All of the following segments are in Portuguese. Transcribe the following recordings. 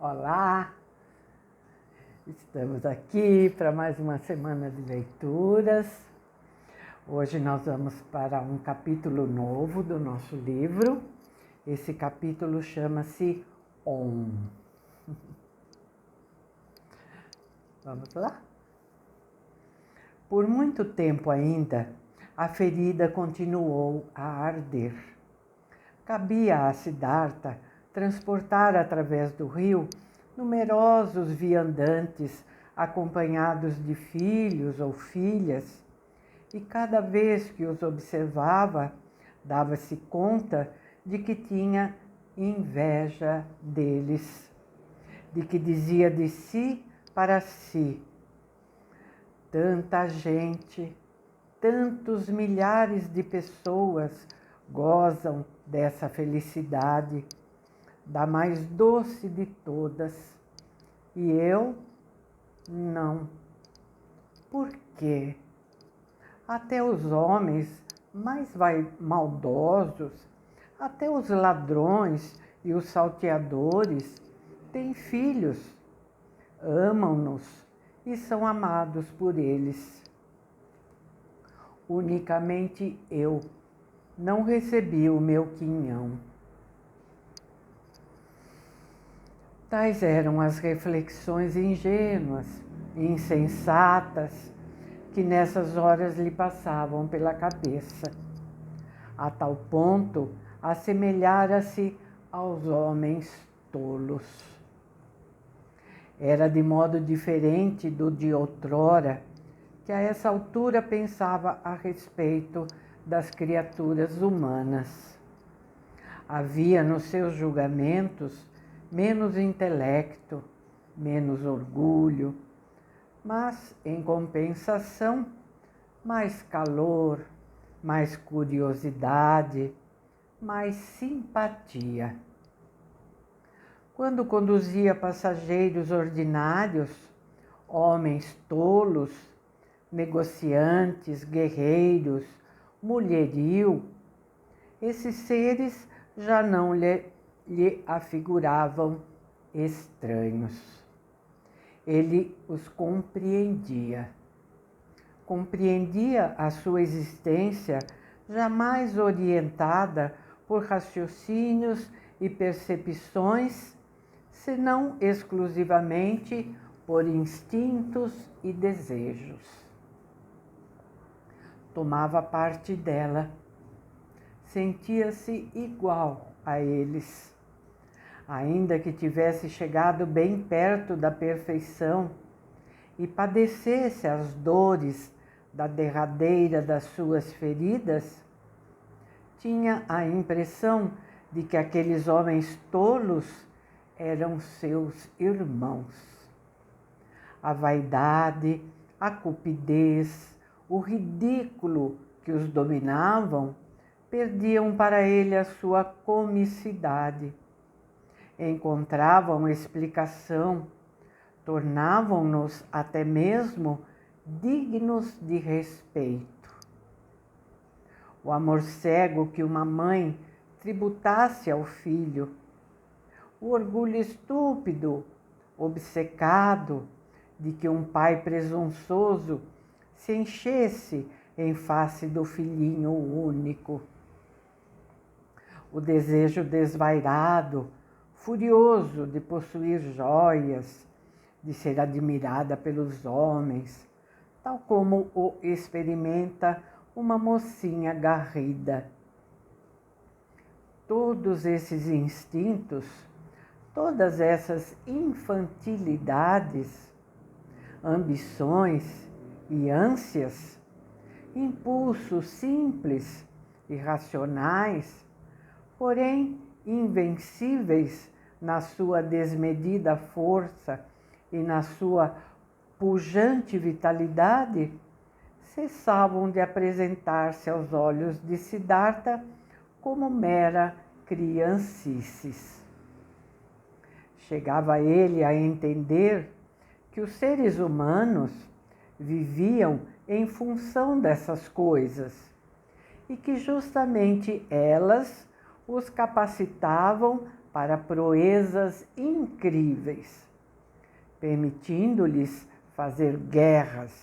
Olá, estamos aqui para mais uma semana de leituras. Hoje nós vamos para um capítulo novo do nosso livro. Esse capítulo chama-se Om. Vamos lá? Por muito tempo ainda, a ferida continuou a arder. Cabia a Siddhartha transportar através do rio numerosos viandantes acompanhados de filhos ou filhas, e cada vez que os observava, dava-se conta de que tinha inveja deles, de que dizia de si para si: tanta gente, tantos milhares de pessoas gozam dessa felicidade, da mais doce de todas, e eu não. Por quê? Até os homens mais maldosos, até os ladrões e os salteadores têm filhos, amam-nos e são amados por eles. Unicamente eu não recebi o meu quinhão. Tais eram as reflexões ingênuas e insensatas que nessas horas lhe passavam pela cabeça. A tal ponto, assemelhara-se aos homens tolos. Era de modo diferente do de outrora, que a essa altura pensava a respeito das criaturas humanas. Havia nos seus julgamentos menos intelecto, menos orgulho, mas, em compensação, mais calor, mais curiosidade, mais simpatia. Quando conduzia passageiros ordinários, homens tolos, negociantes, guerreiros, mulherio, esses seres já não lhe afiguravam estranhos. Ele os compreendia. Compreendia a sua existência jamais orientada por raciocínios e percepções, senão exclusivamente por instintos e desejos. Tomava parte dela, sentia-se igual a eles. Ainda que tivesse chegado bem perto da perfeição e padecesse as dores da derradeira das suas feridas, tinha a impressão de que aqueles homens tolos eram seus irmãos. A vaidade, a cupidez, o ridículo que os dominavam perdiam para ele a sua comicidade. Encontravam explicação, tornavam-nos até mesmo dignos de respeito. O amor cego que uma mãe tributasse ao filho, o orgulho estúpido, obcecado, de que um pai presunçoso se enchesse em face do filhinho único, o desejo desvairado, furioso de possuir joias, de ser admirada pelos homens, tal como o experimenta uma mocinha garrida. Todos esses instintos, todas essas infantilidades, ambições e ânsias, impulsos simples e racionais, porém invencíveis na sua desmedida força e na sua pujante vitalidade, cessavam de apresentar-se aos olhos de Siddhartha como mera criancices. Chegava ele a entender que os seres humanos viviam em função dessas coisas e que justamente elas os capacitavam para proezas incríveis, permitindo-lhes fazer guerras,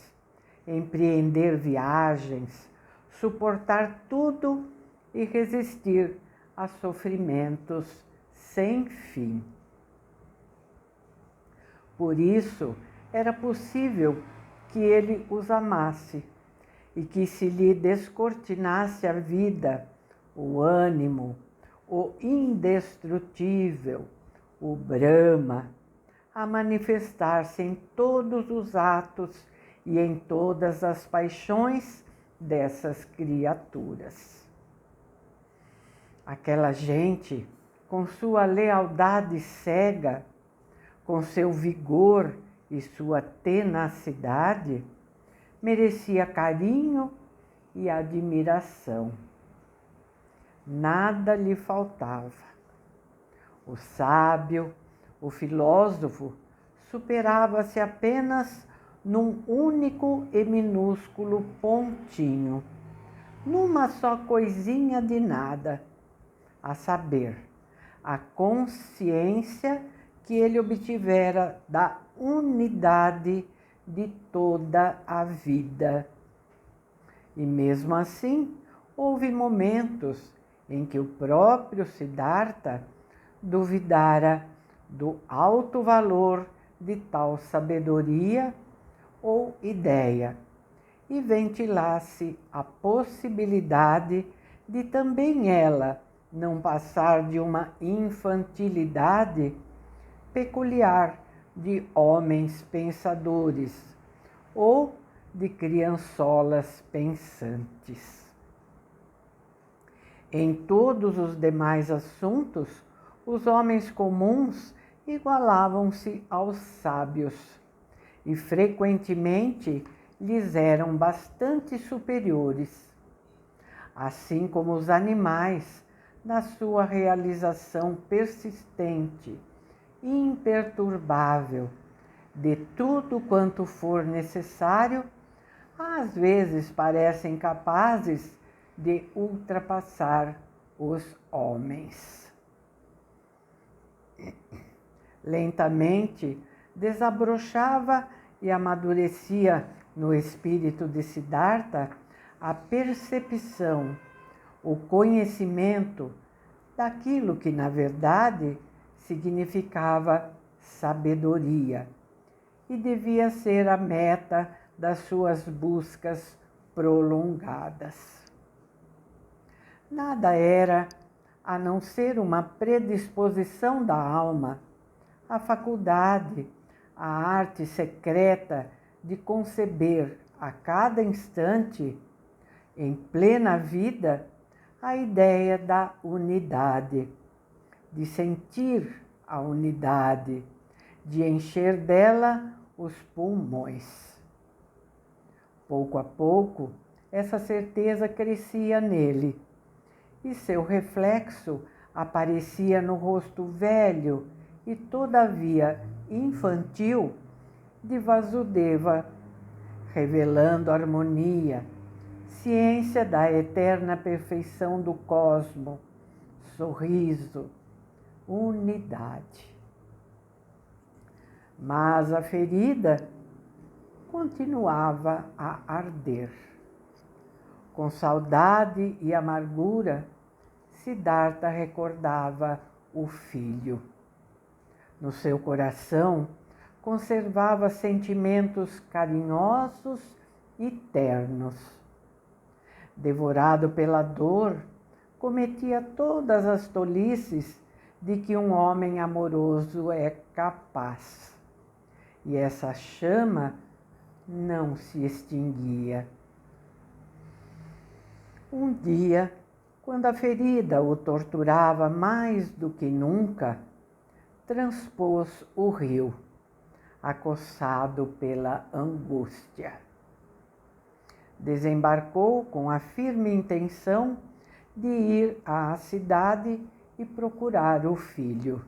empreender viagens, suportar tudo e resistir a sofrimentos sem fim. Por isso, era possível que ele os amasse e que se lhe descortinasse a vida, o ânimo, o indestrutível, o Brahma, a manifestar-se em todos os atos e em todas as paixões dessas criaturas. Aquela gente, com sua lealdade cega, com seu vigor e sua tenacidade, merecia carinho e admiração. Nada lhe faltava. O sábio, o filósofo, superava-se apenas num único e minúsculo pontinho, numa só coisinha de nada, a saber, a consciência que ele obtivera da unidade de toda a vida. E mesmo assim, houve momentos em que o próprio Siddhartha duvidara do alto valor de tal sabedoria ou ideia e ventilasse a possibilidade de também ela não passar de uma infantilidade peculiar de homens pensadores ou de criançolas pensantes. Em todos os demais assuntos, os homens comuns igualavam-se aos sábios e frequentemente lhes eram bastante superiores, assim como os animais na sua realização persistente e imperturbável de tudo quanto for necessário, às vezes parecem capazes de ultrapassar os homens. Lentamente desabrochava e amadurecia no espírito de Siddhartha a percepção, o conhecimento daquilo que, na verdade, significava sabedoria e devia ser a meta das suas buscas prolongadas. Nada era a não ser uma predisposição da alma, a faculdade, a arte secreta de conceber a cada instante, em plena vida, a ideia da unidade, de sentir a unidade, de encher dela os pulmões. Pouco a pouco, essa certeza crescia nele e seu reflexo aparecia no rosto velho e todavia infantil de Vasudeva, revelando harmonia, ciência da eterna perfeição do cosmo, sorriso, unidade. Mas a ferida continuava a arder. Com saudade e amargura, Siddhartha recordava o filho. No seu coração, conservava sentimentos carinhosos e ternos. Devorado pela dor, cometia todas as tolices de que um homem amoroso é capaz. E essa chama não se extinguia. Um dia, quando a ferida o torturava mais do que nunca, transpôs o rio, acossado pela angústia. Desembarcou com a firme intenção de ir à cidade e procurar o filho.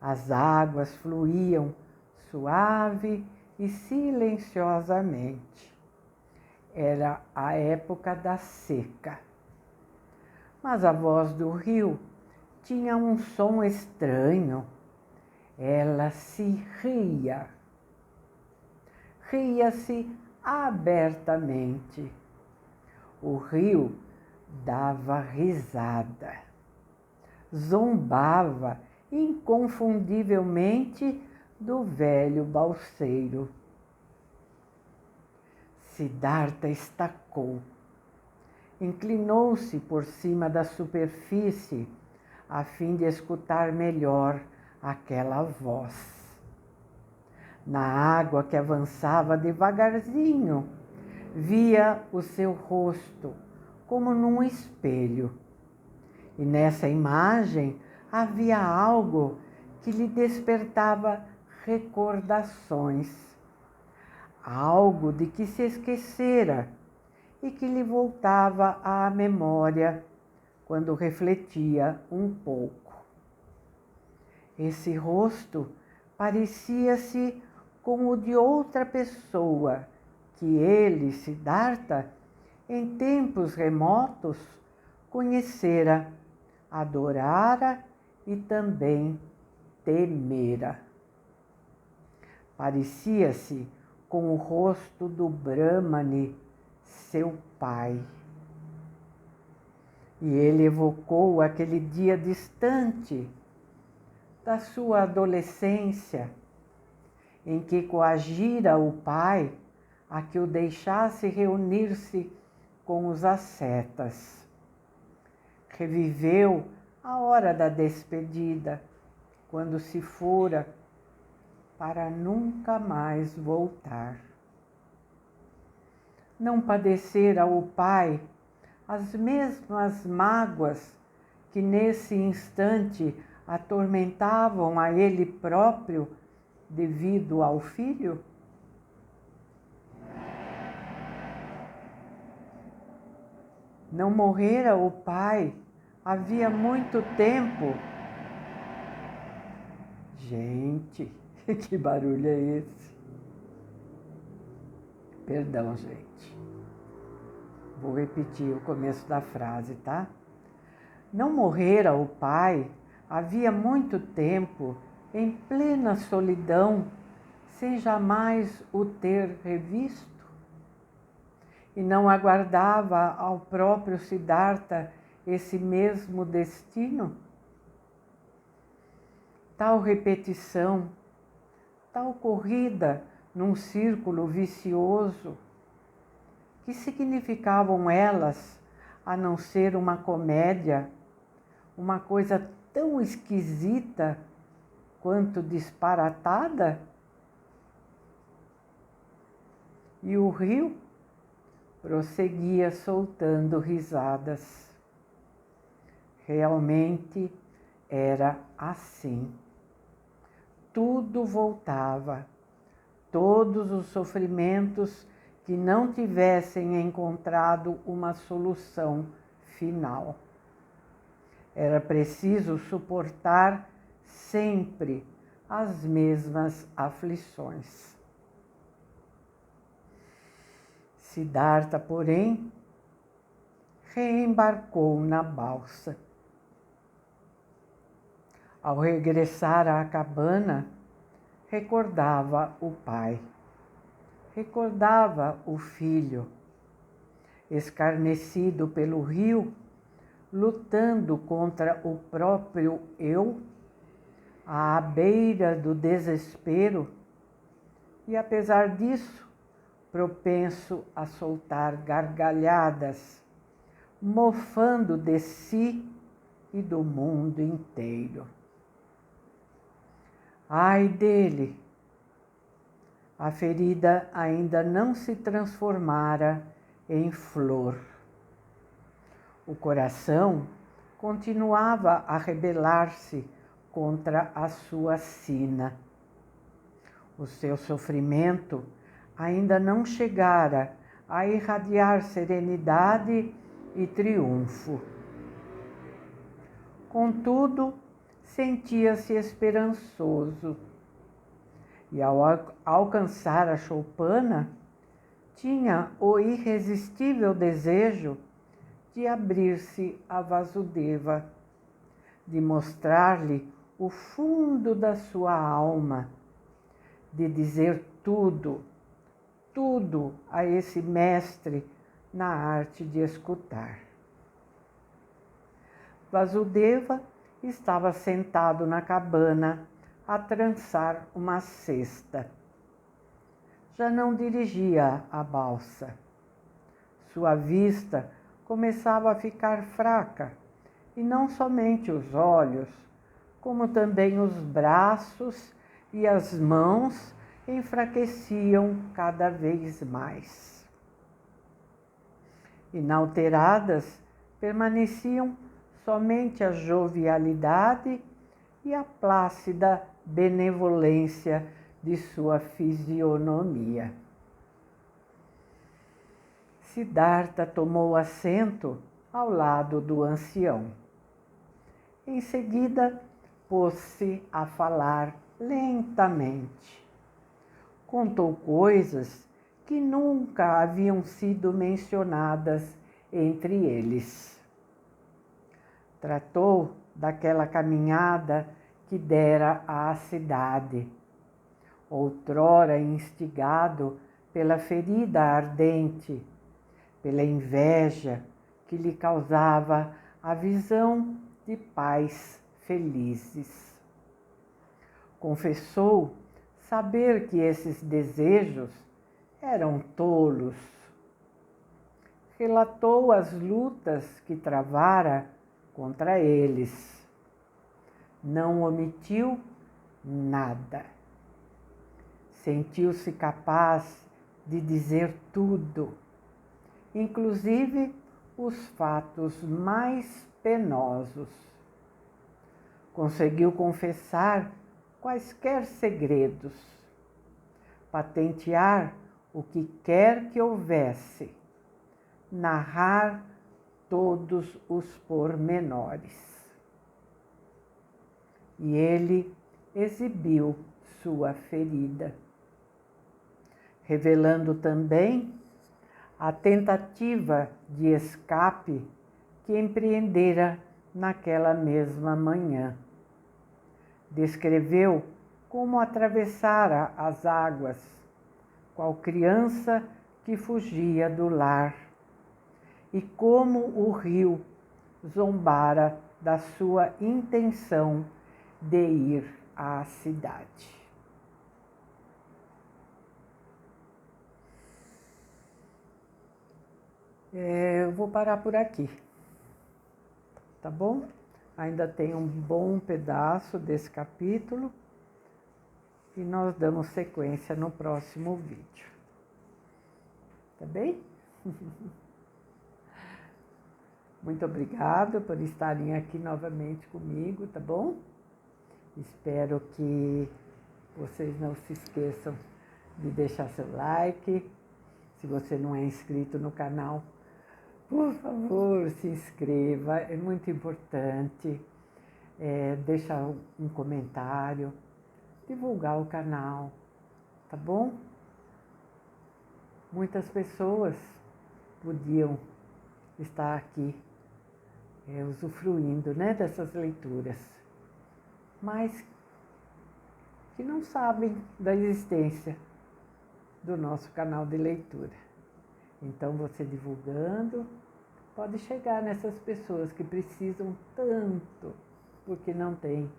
As águas fluíam suave e silenciosamente. Era a época da seca. Mas a voz do rio tinha um som estranho. Ela se ria. Ria-se abertamente. O rio dava risada. Zombava inconfundivelmente do velho balseiro. Siddhartha estacou. Inclinou-se por cima da superfície a fim de escutar melhor aquela voz. Na água que avançava devagarzinho, via o seu rosto como num espelho. E nessa imagem havia algo que lhe despertava recordações, algo de que se esquecera e que lhe voltava à memória quando refletia um pouco. Esse rosto parecia-se com o de outra pessoa que ele, Siddhartha, em tempos remotos, conhecera, adorara e também temera. Parecia-se com o rosto do Brahmane, seu pai. E ele evocou aquele dia distante da sua adolescência, em que coagira o pai a que o deixasse reunir-se com os ascetas. Reviveu a hora da despedida, quando se fora para nunca mais voltar. Não padecera o pai as mesmas mágoas que nesse instante atormentavam a ele próprio devido ao filho? Não morrera o pai havia muito tempo? Gente, que barulho é esse? Perdão, gente. Vou repetir o começo da frase, tá? Não morrera o pai havia muito tempo, em plena solidão, sem jamais o ter revisto? E não aguardava ao próprio Siddhartha esse mesmo destino? Tal repetição, tal corrida num círculo vicioso, que significavam elas a não ser uma comédia, uma coisa tão esquisita quanto disparatada? E o rio prosseguia soltando risadas. Realmente era assim. Tudo voltava, todos os sofrimentos que não tivessem encontrado uma solução final. Era preciso suportar sempre as mesmas aflições. Siddhartha, porém, reembarcou na balsa. Ao regressar à cabana, recordava o pai, recordava o filho, escarnecido pelo rio, lutando contra o próprio eu, à beira do desespero, e apesar disso, propenso a soltar gargalhadas, mofando de si e do mundo inteiro. Ai dele! A ferida ainda não se transformara em flor. O coração continuava a rebelar-se contra a sua sina. O seu sofrimento ainda não chegara a irradiar serenidade e triunfo. Contudo, sentia-se esperançoso e, ao alcançar a choupana, tinha o irresistível desejo de abrir-se a Vasudeva, de mostrar-lhe o fundo da sua alma, de dizer tudo, tudo a esse mestre na arte de escutar. Vasudeva estava sentado na cabana a trançar uma cesta. Já não dirigia a balsa. Sua vista começava a ficar fraca, e não somente os olhos, como também os braços e as mãos enfraqueciam cada vez mais. Inalteradas, permaneciam somente a jovialidade e a plácida benevolência de sua fisionomia. Siddhartha tomou assento ao lado do ancião. Em seguida, pôs-se a falar lentamente. Contou coisas que nunca haviam sido mencionadas entre eles. Tratou daquela caminhada que dera à cidade, outrora instigado pela ferida ardente, pela inveja que lhe causava a visão de pais felizes. Confessou saber que esses desejos eram tolos. Relatou as lutas que travara contra eles. Não omitiu nada. Sentiu-se capaz de dizer tudo, inclusive os fatos mais penosos. Conseguiu confessar quaisquer segredos, patentear o que quer que houvesse, narrar todos os pormenores. E ele exibiu sua ferida, revelando também a tentativa de escape que empreendera naquela mesma manhã. Descreveu como atravessara as águas, qual criança que fugia do lar, e como o rio zombara da sua intenção de ir à cidade. Eu vou parar por aqui, tá bom? Ainda tem um bom pedaço desse capítulo e nós damos sequência no próximo vídeo. Tá bem? Muito obrigada por estarem aqui novamente comigo, tá bom? Espero que vocês não se esqueçam de deixar seu like. Se você não é inscrito no canal, por favor, se inscreva, é muito importante. Deixar um comentário, divulgar o canal, tá bom? Muitas pessoas podiam estar aqui usufruindo, né, dessas leituras, mas que não sabem da existência do nosso canal de leitura. Então, você divulgando, pode chegar nessas pessoas que precisam tanto, porque não têm,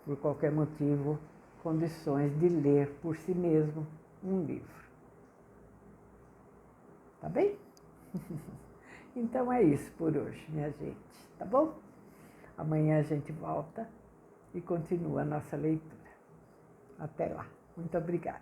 por qualquer motivo, condições de ler por si mesmo um livro. Tá bem? Então é isso por hoje, minha gente, tá bom? Amanhã a gente volta e continua a nossa leitura. Até lá. Muito obrigada.